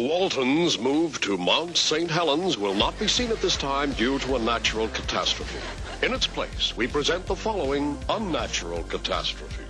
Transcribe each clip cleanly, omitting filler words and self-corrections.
Waltons' move to Mount St. Helens will not be seen at this time due to a natural catastrophe. In its place, we present the following unnatural catastrophe.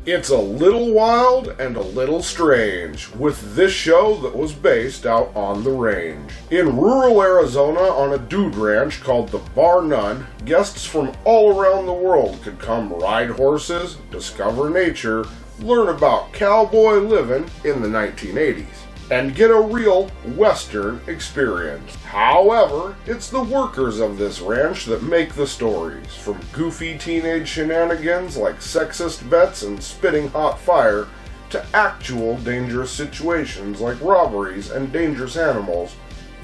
It's a little wild and a little strange, with this show that was based out on the range. In rural Arizona on a dude ranch called the Bar None, guests from all around the world could come ride horses, discover nature, learn about cowboy living in the 1980s, and get a real Western experience. However, it's the workers of this ranch that make the stories, from goofy teenage shenanigans like sexist bets and spitting hot fire, to actual dangerous situations like robberies and dangerous animals.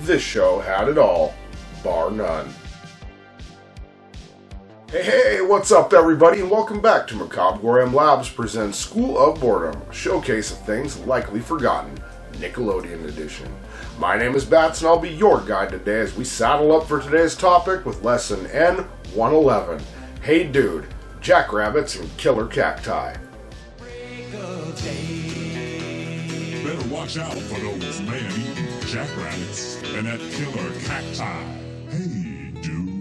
This show had it all, bar none. Hey, what's up everybody, and welcome back to Macabre'Gorium Labs presents School of Boredom, a showcase of things likely forgotten, Nickelodeon edition. My name is Bats, and I'll be your guide today as we saddle up for today's topic with lesson N111. Hey dude, jackrabbits and killer cacti. Better watch out for those man-eating jackrabbits and that killer cacti. Hey dude.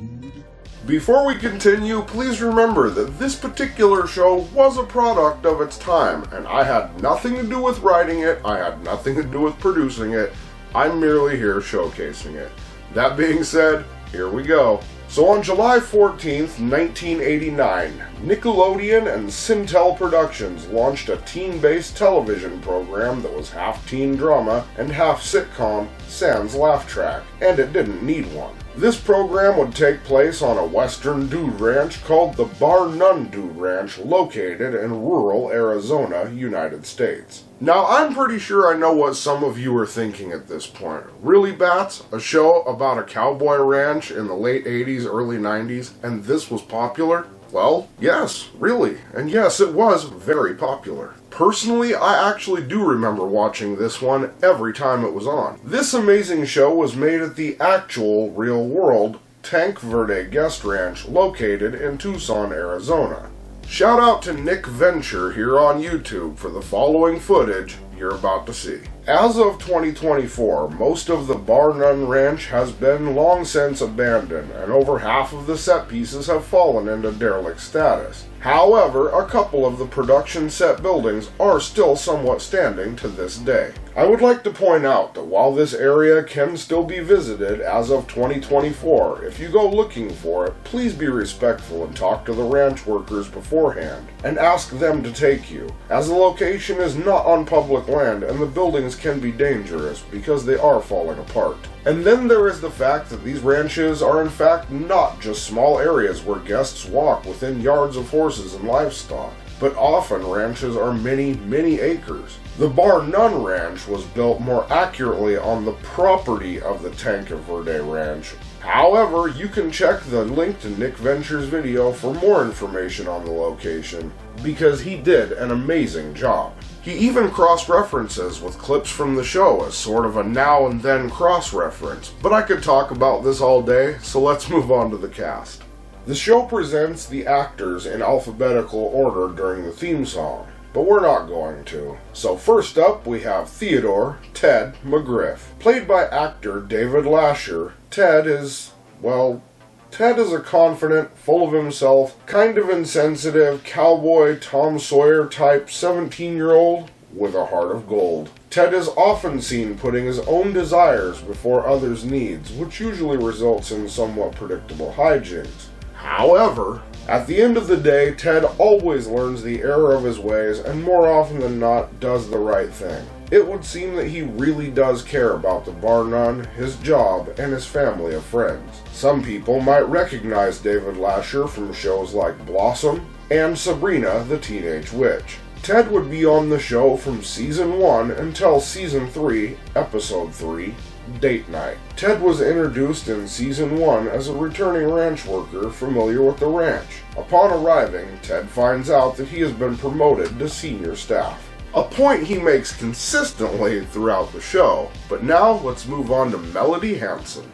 Before we continue, please remember that this particular show was a product of its time, and I had nothing to do with writing it, I had nothing to do with producing it, I'm merely here showcasing it. That being said, here we go. So on July 14th, 1989, Nickelodeon and Sintel Productions launched a teen-based television program that was half teen drama and half sitcom, sans laugh track, and it didn't need one. This program would take place on a western dude ranch called the Bar None Dude Ranch, located in rural Arizona, United States. Now, I'm pretty sure I know what some of you are thinking at this point. Really, Bats? A show about a cowboy ranch in the late 80s, early 90s, and this was popular? Well, yes, really. And yes, it was very popular. Personally, I actually do remember watching this one every time it was on. This amazing show was made at the actual, real-world Tanque Verde Guest Ranch located in Tucson, Arizona. Shout out to Nick Venture here on YouTube for the following footage you're about to see. As of 2024, most of the Bar None Ranch has been long since abandoned, and over half of the set pieces have fallen into derelict status. However, a couple of the production set buildings are still somewhat standing to this day. I would like to point out that while this area can still be visited as of 2024, if you go looking for it, please be respectful and talk to the ranch workers beforehand, and ask them to take you, as the location is not on public land and the buildings can be dangerous because they are falling apart. And then there is the fact that these ranches are in fact not just small areas where guests walk within yards of horses and livestock, but often ranches are many, many acres. The Bar None Ranch was built more accurately on the property of the Tanque Verde Ranch. However, you can check the link to Nick Venture's video for more information on the location, because he did an amazing job. He even cross-references with clips from the show as sort of a now and then cross-reference, but I could talk about this all day, so let's move on to the cast. The show presents the actors in alphabetical order during the theme song, but we're not going to. So first up, we have Theodore Ted McGriff. Played by actor David Lasher, Ted is a confident, full of himself, kind of insensitive, cowboy, Tom Sawyer type 17-year-old with a heart of gold. Ted is often seen putting his own desires before others' needs, which usually results in somewhat predictable hijinks. However, at the end of the day, Ted always learns the error of his ways and more often than not does the right thing. It would seem that he really does care about the Bar None, his job, and his family of friends. Some people might recognize David Lasher from shows like Blossom and Sabrina the Teenage Witch. Ted would be on the show from Season 1 until Season 3, Episode 3, Date Night. Ted was introduced in Season 1 as a returning ranch worker familiar with the ranch. Upon arriving, Ted finds out that he has been promoted to senior staff. A point he makes consistently throughout the show. But now let's move on to Melody Hanson.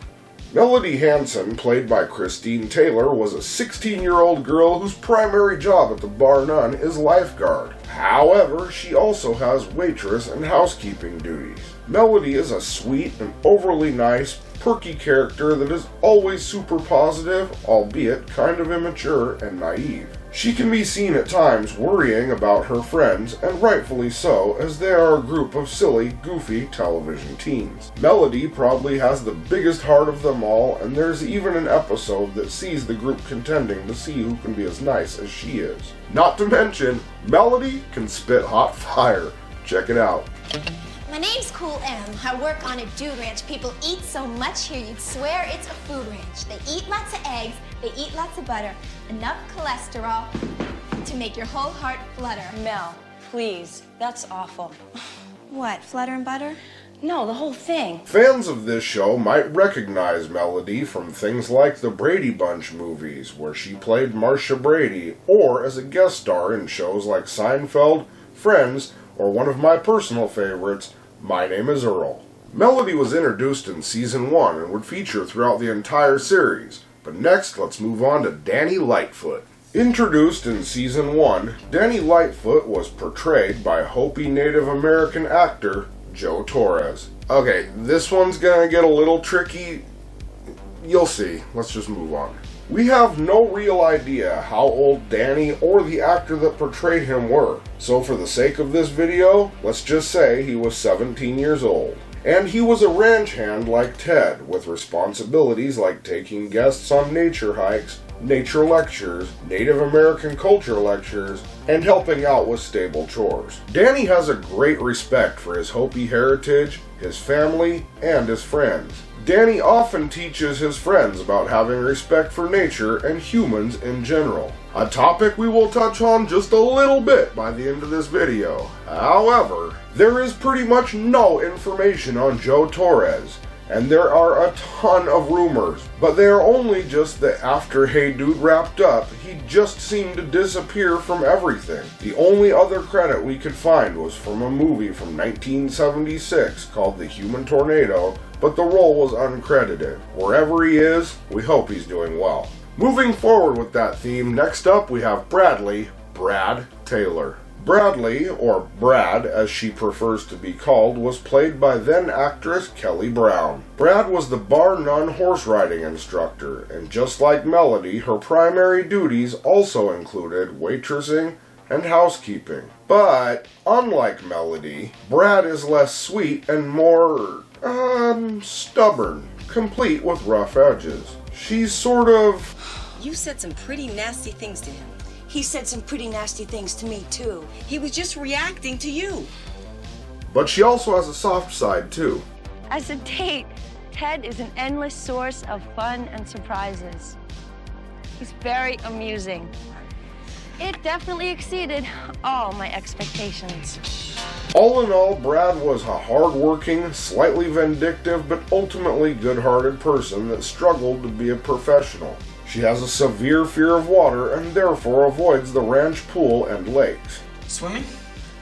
Melody Hanson, played by Christine Taylor, was a 16-year-old girl whose primary job at the Bar None is lifeguard. However, she also has waitress and housekeeping duties. Melody is a sweet and overly nice, perky character that is always super positive, albeit kind of immature and naive. She can be seen at times worrying about her friends, and rightfully so, as they are a group of silly, goofy television teens. Melody probably has the biggest heart of them all, and there's even an episode that sees the group contending to see who can be as nice as she is. Not to mention, Melody can spit hot fire. Check it out. My name's Cool M. I work on a dude ranch. People eat so much here you'd swear it's a food ranch. They eat lots of eggs, they eat lots of butter, enough cholesterol to make your whole heart flutter. Mel, please, that's awful. What, flutter and butter? No, the whole thing. Fans of this show might recognize Melody from things like the Brady Bunch movies, where she played Marcia Brady, or as a guest star in shows like Seinfeld, Friends, or one of my personal favorites, My Name is Earl. Melody was introduced in Season 1 and would feature throughout the entire series. But next, let's move on to Danny Lightfoot. Introduced in Season 1, Danny Lightfoot was portrayed by Hopi Native American actor Joe Torres. Okay, this one's gonna get a little tricky. You'll see. Let's just move on. We have no real idea how old Danny or the actor that portrayed him were. So for the sake of this video, let's just say he was 17 years old. And he was a ranch hand like Ted, with responsibilities like taking guests on nature hikes, nature lectures, Native American culture lectures, and helping out with stable chores. Danny has a great respect for his Hopi heritage, his family, and his friends. Danny often teaches his friends about having respect for nature and humans in general, a topic we will touch on just a little bit by the end of this video. However, there is pretty much no information on Joe Torres, and there are a ton of rumors, but they are only just that after Hey Dude wrapped up, he just seemed to disappear from everything. The only other credit we could find was from a movie from 1976 called The Human Tornado, but the role was uncredited. Wherever he is, we hope he's doing well. Moving forward with that theme, next up we have Brad Taylor. Bradley, or Brad as she prefers to be called, was played by then actress Kelly Brown. Brad was the bar none horse riding instructor, and just like Melody, her primary duties also included waitressing and housekeeping. But, unlike Melody, Brad is less sweet and more, stubborn, complete with rough edges. She's sort of... You said some pretty nasty things to him. He said some pretty nasty things to me, too. He was just reacting to you. But she also has a soft side, too. As a date, Ted is an endless source of fun and surprises. He's very amusing. It definitely exceeded all my expectations. All in all, Brad was a hard-working, slightly vindictive, but ultimately good-hearted person that struggled to be a professional. She has a severe fear of water and therefore avoids the ranch pool and lakes. Swimming?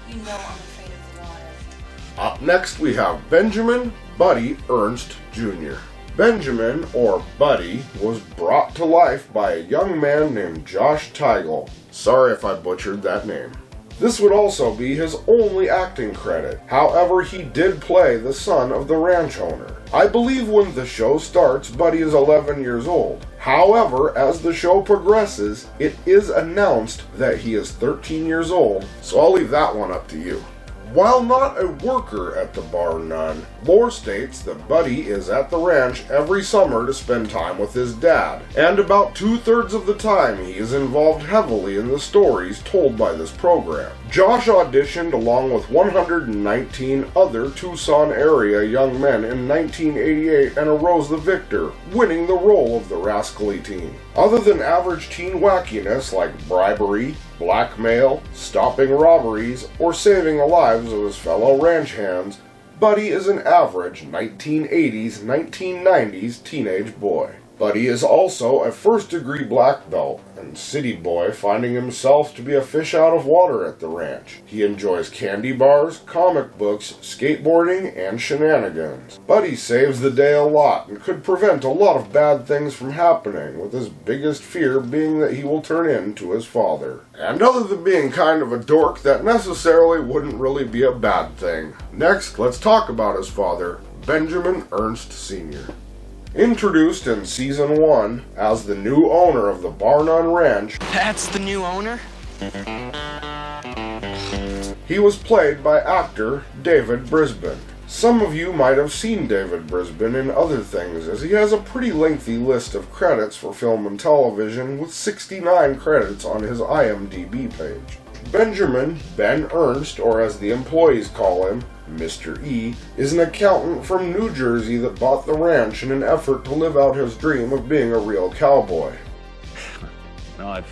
You know I'm afraid of the water. Up next we have Benjamin Buddy Ernst Jr. Benjamin, or Buddy, was brought to life by a young man named Josh Teigel. Sorry if I butchered that name. This would also be his only acting credit. However, he did play the son of the ranch owner. I believe when the show starts, Buddy is 11 years old. However, as the show progresses, it is announced that he is 13 years old, so I'll leave that one up to you. While not a worker at the bar none, lore states that Buddy is at the ranch every summer to spend time with his dad, and about 2/3 of the time he is involved heavily in the stories told by this program. Josh auditioned along with 119 other Tucson area young men in 1988 and arose the victor, winning the role of the rascally teen. Other than average teen wackiness like bribery, blackmail, stopping robberies, or saving the lives of his fellow ranch hands, Buddy is an average 1980s, 1990s teenage boy. Buddy is also a first-degree black belt, and city boy finding himself to be a fish out of water at the ranch. He enjoys candy bars, comic books, skateboarding, and shenanigans. Buddy saves the day a lot and could prevent a lot of bad things from happening, with his biggest fear being that he will turn into his father. And other than being kind of a dork, that necessarily wouldn't really be a bad thing. Next, let's talk about his father, Benjamin Ernst Sr. Introduced in Season 1 as the new owner of the Bar None Ranch, That's the new owner? he was played by actor David Brisbane. Some of you might have seen David Brisbane in other things, as he has a pretty lengthy list of credits for film and television, with 69 credits on his IMDb page. Benjamin Ben Ernst, or as the employees call him, Mr. E, is an accountant from New Jersey that bought the ranch in an effort to live out his dream of being a real cowboy. No, I've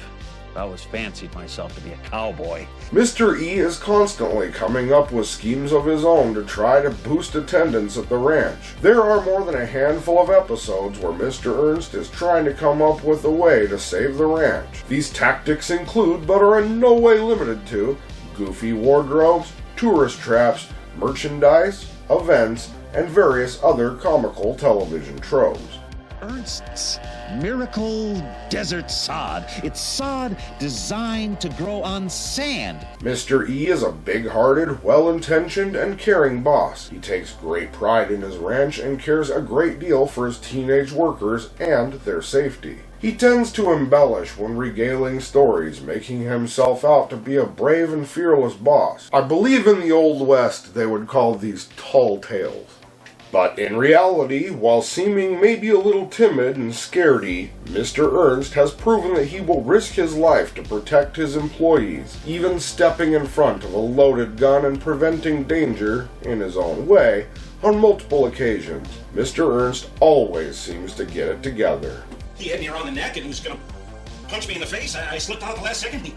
always fancied myself to be a cowboy. Mr. E is constantly coming up with schemes of his own to try to boost attendance at the ranch. There are more than a handful of episodes where Mr. Ernst is trying to come up with a way to save the ranch. These tactics include, but are in no way limited to, goofy wardrobes, tourist traps, merchandise, events, and various other comical television tropes. Ernst's Miracle Desert Sod. It's sod designed to grow on sand. Mr. E is a big-hearted, well-intentioned, and caring boss. He takes great pride in his ranch and cares a great deal for his teenage workers and their safety. He tends to embellish when regaling stories, making himself out to be a brave and fearless boss. I believe in the Old West they would call these tall tales. But in reality, while seeming maybe a little timid and scaredy, Mr. Ernst has proven that he will risk his life to protect his employees, even stepping in front of a loaded gun and preventing danger, in his own way, on multiple occasions. Mr. Ernst always seems to get it together. He had me around the neck and he was going to punch me in the face. I slipped out at the last second. He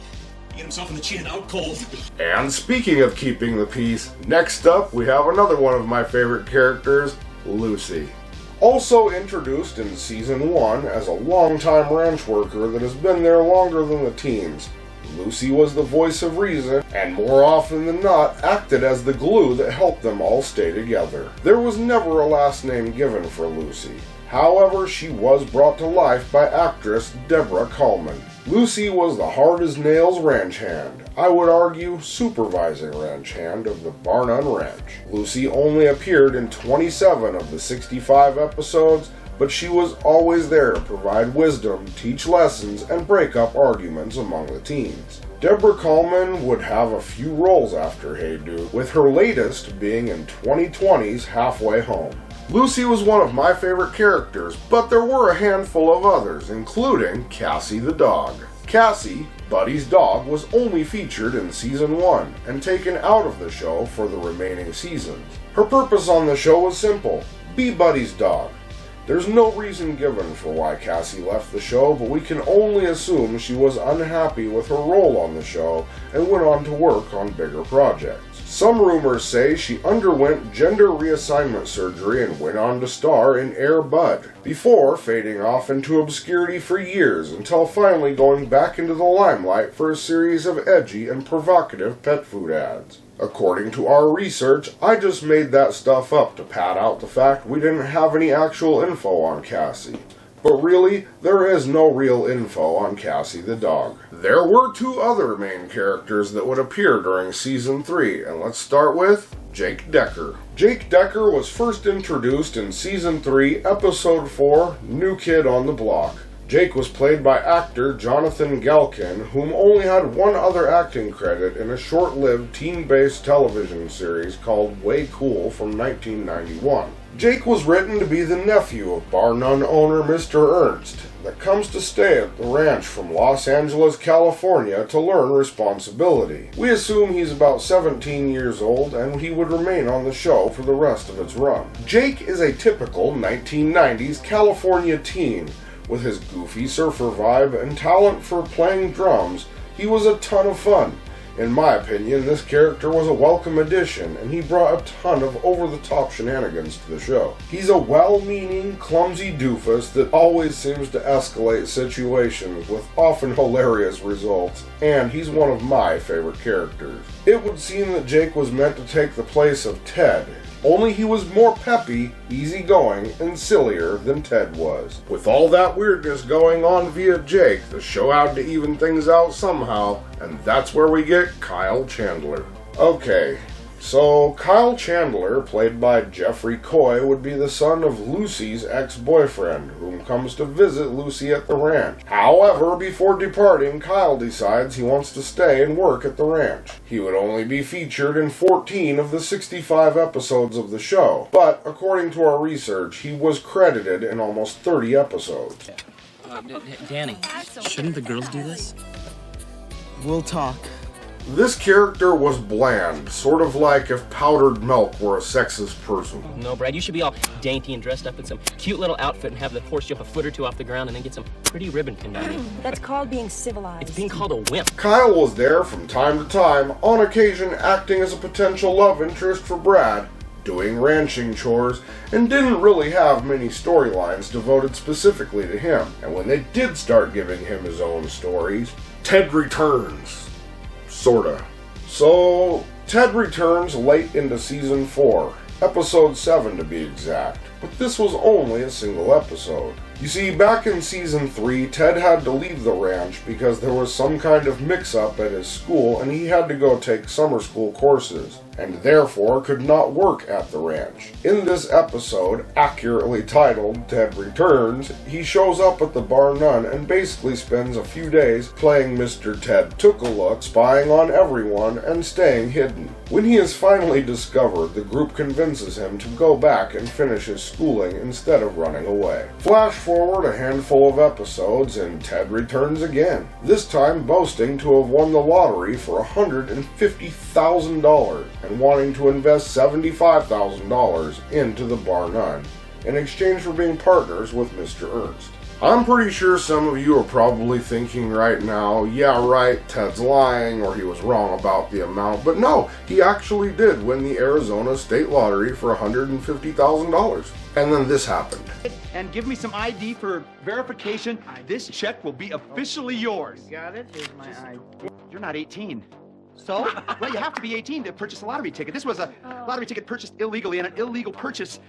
hit himself in the chin, out cold. And speaking of keeping the peace, next up we have another one of my favorite characters, Lucy. Also introduced in Season 1 as a longtime ranch worker that has been there longer than the teens, Lucy was the voice of reason, and more often than not acted as the glue that helped them all stay together. There was never a last name given for Lucy. However, she was brought to life by actress Deborah Coleman. Lucy was the hard-as-nails ranch hand, I would argue supervising ranch hand of the Bar None Ranch. Lucy only appeared in 27 of the 65 episodes, but she was always there to provide wisdom, teach lessons, and break up arguments among the teens. Deborah Coleman would have a few roles after Hey Dude, with her latest being in 2020's Halfway Home. Lucy was one of my favorite characters, but there were a handful of others, including Cassie the dog. Cassie, Buddy's dog, was only featured in Season 1 and taken out of the show for the remaining seasons. Her purpose on the show was simple: be Buddy's dog. There's no reason given for why Cassie left the show, but we can only assume she was unhappy with her role on the show and went on to work on bigger projects. Some rumors say she underwent gender reassignment surgery and went on to star in Air Bud, before fading off into obscurity for years until finally going back into the limelight for a series of edgy and provocative pet food ads. According to our research, I just made that stuff up to pad out the fact we didn't have any actual info on Cassie. But really, there is no real info on Cassie the dog. There were two other main characters that would appear during Season 3, and let's start with Jake Decker. Jake Decker was first introduced in Season 3, Episode 4, New Kid on the Block. Jake was played by actor Jonathan Galkin, whom only had one other acting credit in a short-lived teen-based television series called Way Cool from 1991. Jake was written to be the nephew of Bar None owner Mr. Ernst, that comes to stay at the ranch from Los Angeles, California to learn responsibility. We assume he's about 17 years old and he would remain on the show for the rest of its run. Jake is a typical 1990s California teen. With his goofy surfer vibe and talent for playing drums, he was a ton of fun. In my opinion, this character was a welcome addition, and he brought a ton of over-the-top shenanigans to the show. He's a well-meaning, clumsy doofus that always seems to escalate situations with often hilarious results, and he's one of my favorite characters. It would seem that Jake was meant to take the place of Ted, only he was more peppy, easygoing, and sillier than Ted was. With all that weirdness going on via Jake, the show had to even things out somehow, and that's where we get Kyle Chandler. Okay, so Kyle Chandler, played by Jeffrey Coy, would be the son of Lucy's ex-boyfriend, whom comes to visit Lucy at the ranch. However, before departing, Kyle decides he wants to stay and work at the ranch. He would only be featured in 14 of the 65 episodes of the show, but according to our research, he was credited in almost 30 episodes. Danny, shouldn't the girls do this? We'll talk. This character was bland, sort of like if powdered milk were a sexist person. No, Brad, you should be all dainty and dressed up in some cute little outfit and have the horse jump a foot or two off the ground and then get some pretty ribbon pinned on you. That's called being civilized. It's being called a wimp. Kyle was there from time to time, on occasion acting as a potential love interest for Brad, doing ranching chores, and didn't really have many storylines devoted specifically to him. And when they did start giving him his own stories, Ted returns. Sorta. So, Ted returns late into Season 4, Episode 7 to be exact, but this was only a single episode. You see, back in Season 3, Ted had to leave the ranch because there was some kind of mix-up at his school and he had to go take summer school courses, and therefore could not work at the ranch. In this episode, accurately titled Ted Returns, he shows up at the Bar None and basically spends a few days playing Mr. Ted Took-a-Look, spying on everyone and staying hidden. When he is finally discovered, the group convinces him to go back and finish his schooling instead of running away. Flash forward a handful of episodes and Ted returns again, this time boasting to have won the lottery for $150,000 and wanting to invest $75,000 into the Bar None in exchange for being partners with Mr. Ernst. I'm pretty sure some of you are probably thinking right now, yeah right, Ted's lying or he was wrong about the amount, but no, he actually did win the Arizona State Lottery for $150,000. And then this happened. And give me some ID for verification. This check will be officially yours. Got it? Here's my ID. You're not 18. So? Well, you have to be 18 to purchase a lottery ticket. This was a lottery ticket purchased illegally, and an illegal purchase,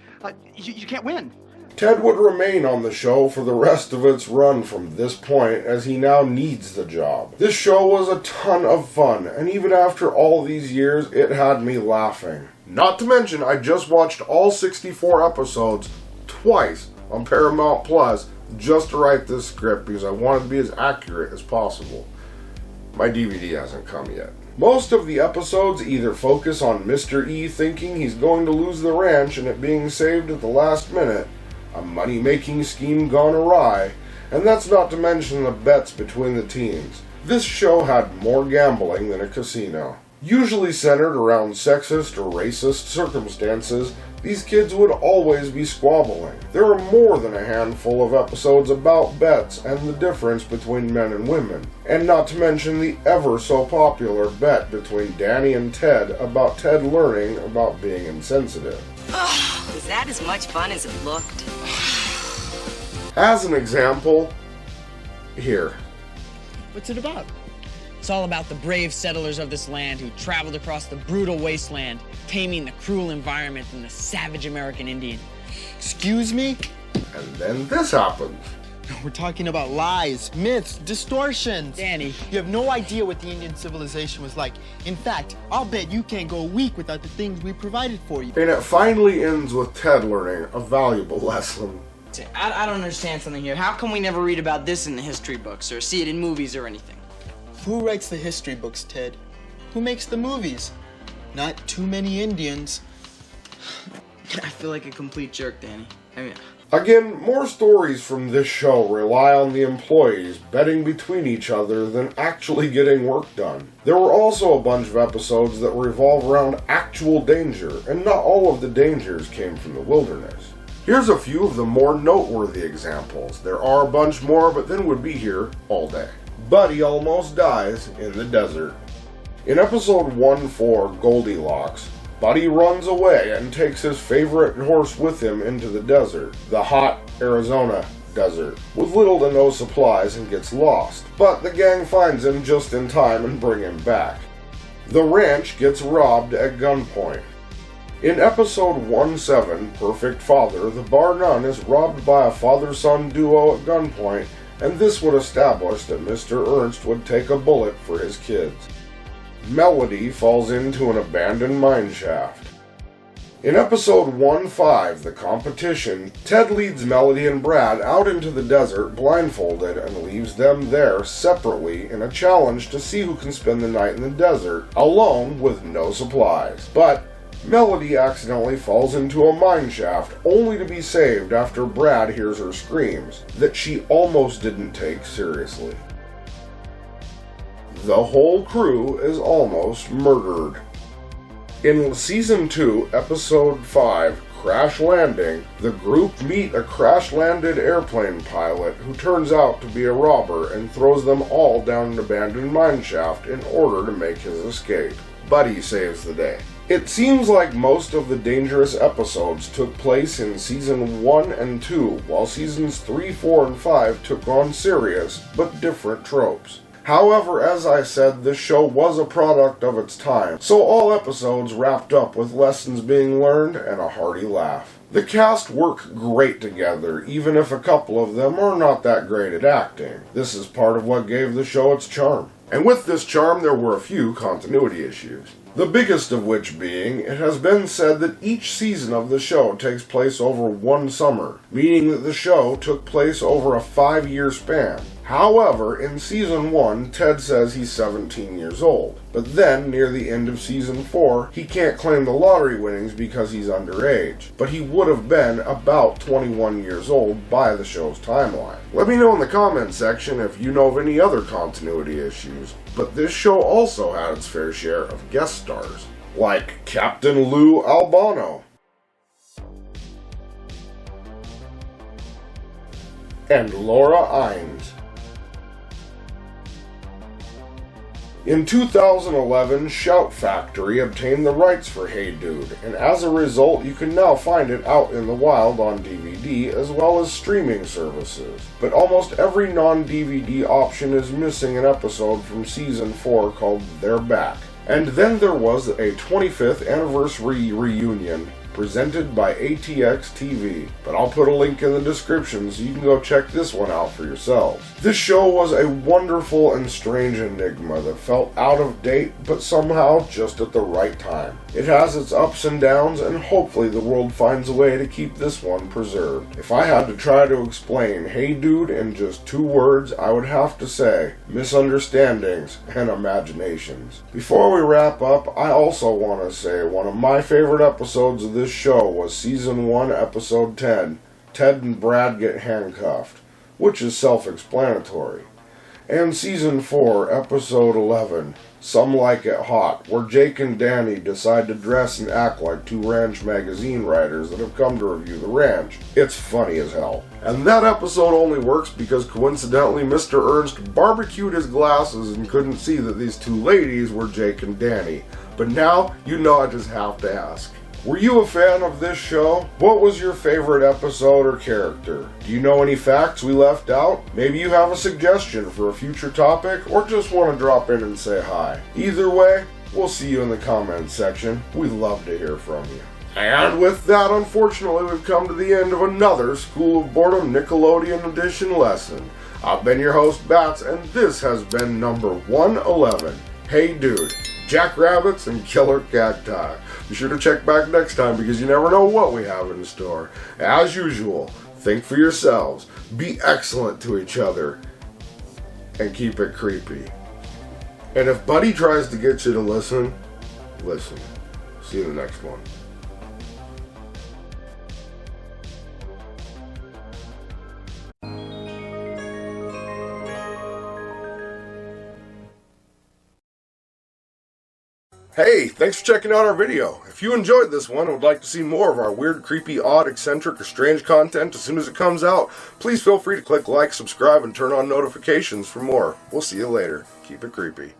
you can't win. Ted would remain on the show for the rest of its run from this point, as he now needs the job. This show was a ton of fun, and even after all these years, it had me laughing. Not to mention, I just watched all 64 episodes twice on Paramount Plus just to write this script because I wanted to be as accurate as possible. My DVD hasn't come yet. Most of the episodes either focus on Mr. E thinking he's going to lose the ranch and it being saved at the last minute, a money-making scheme gone awry, and that's not to mention the bets between the teams. This show had more gambling than a casino. Usually centered around sexist or racist circumstances, these kids would always be squabbling. There are more than a handful of episodes about bets and the difference between men and women, and not to mention the ever so popular bet between Danny and Ted about Ted learning about being insensitive. Was that as much fun as it looked? As an example, here. What's it about? It's all about the brave settlers of this land who traveled across the brutal wasteland, taming the cruel environment and the savage American Indian. Excuse me? And then this happens. We're talking about lies, myths, distortions. Danny. You have no idea what the Indian civilization was like. In fact, I'll bet you can't go a week without the things we provided for you. And it finally ends with Ted learning a valuable lesson. I don't understand something here. How come we never read about this in the history books or see it in movies or anything? Who writes the history books, Ted? Who makes the movies? Not too many Indians. I feel like a complete jerk, Danny. Again, more stories from this show rely on the employees betting between each other than actually getting work done. There were also a bunch of episodes that revolve around actual danger, and not all of the dangers came from the wilderness. Here's a few of the more noteworthy examples. There are a bunch more, but then we'd be here all day. Buddy almost dies in the desert. In episode 1-4, Goldilocks, Buddy runs away and takes his favorite horse with him into the desert, the hot Arizona desert, with little to no supplies and gets lost. But the gang finds him just in time and bring him back. The ranch gets robbed at gunpoint. In episode 1-7, Perfect Father, the bar none is robbed by a father-son duo at gunpoint, and this would establish that Mr. Ernst would take a bullet for his kids. Melody falls into an abandoned mine shaft. In episode 1-5, The Competition, Ted leads Melody and Brad out into the desert blindfolded and leaves them there separately in a challenge to see who can spend the night in the desert alone with no supplies. But Melody accidentally falls into a mine shaft, only to be saved after Brad hears her screams that she almost didn't take seriously. The whole crew is almost murdered. In Season 2, Episode 5, Crash Landing, the group meet a crash-landed airplane pilot who turns out to be a robber and throws them all down an abandoned mine shaft in order to make his escape. Buddy saves the day. It seems like most of the dangerous episodes took place in Season 1 and 2, while Seasons 3, 4, and 5 took on serious but different tropes. However, as I said, this show was a product of its time, so all episodes wrapped up with lessons being learned and a hearty laugh. The cast work great together, even if a couple of them are not that great at acting. This is part of what gave the show its charm. And with this charm, there were a few continuity issues. The biggest of which being, it has been said that each season of the show takes place over one summer, meaning that the show took place over a 5-year span. However, in Season 1, Ted says he's 17 years old, but then, near the end of Season 4, he can't claim the lottery winnings because he's underage, but he would have been about 21 years old by the show's timeline. Let me know in the comments section if you know of any other continuity issues, but this show also had its fair share of guest stars, like Captain Lou Albano, and Laura Innes. In 2011, Shout Factory obtained the rights for Hey Dude, and as a result, you can now find it out in the wild on DVD as well as streaming services. But almost every non-DVD option is missing an episode from Season 4 called They're Back. And then there was a 25th anniversary reunion presented by ATX TV, but I'll put a link in the description so you can go check this one out for yourselves. This show was a wonderful and strange enigma that felt out of date, but somehow just at the right time. It has its ups and downs, and hopefully the world finds a way to keep this one preserved. If I had to try to explain Hey Dude in just 2 words, I would have to say misunderstandings and imaginations. Before we wrap up, I also want to say one of my favorite episodes of this show was Season 1, Episode 10, Ted and Brad Get Handcuffed, which is self-explanatory, and Season 4, Episode 11, Some Like It Hot, where Jake and Danny decide to dress and act like 2 ranch magazine writers that have come to review the ranch. It's funny as hell. And that episode only works because coincidentally Mr. Ernst barbecued his glasses and couldn't see that these 2 ladies were Jake and Danny. But now, you know I just have to ask. Were you a fan of this show? What was your favorite episode or character? Do you know any facts we left out? Maybe you have a suggestion for a future topic, or just want to drop in and say hi. Either way, we'll see you in the comments section. We'd love to hear from you. And with that, unfortunately, we've come to the end of another School of Boredom Nickelodeon Edition lesson. I've been your host, Bats, and this has been number 111. Hey Dude, Jackrabbits, and Killer Cacti. Be sure to check back next time because you never know what we have in store. As usual, think for yourselves, be excellent to each other, and keep it creepy. And if Buddy tries to get you to listen, listen. See you in the next one. Hey, thanks for checking out our video. If you enjoyed this one and would like to see more of our weird, creepy, odd, eccentric, or strange content as soon as it comes out, please feel free to click like, subscribe, and turn on notifications for more. We'll see you later. Keep it creepy.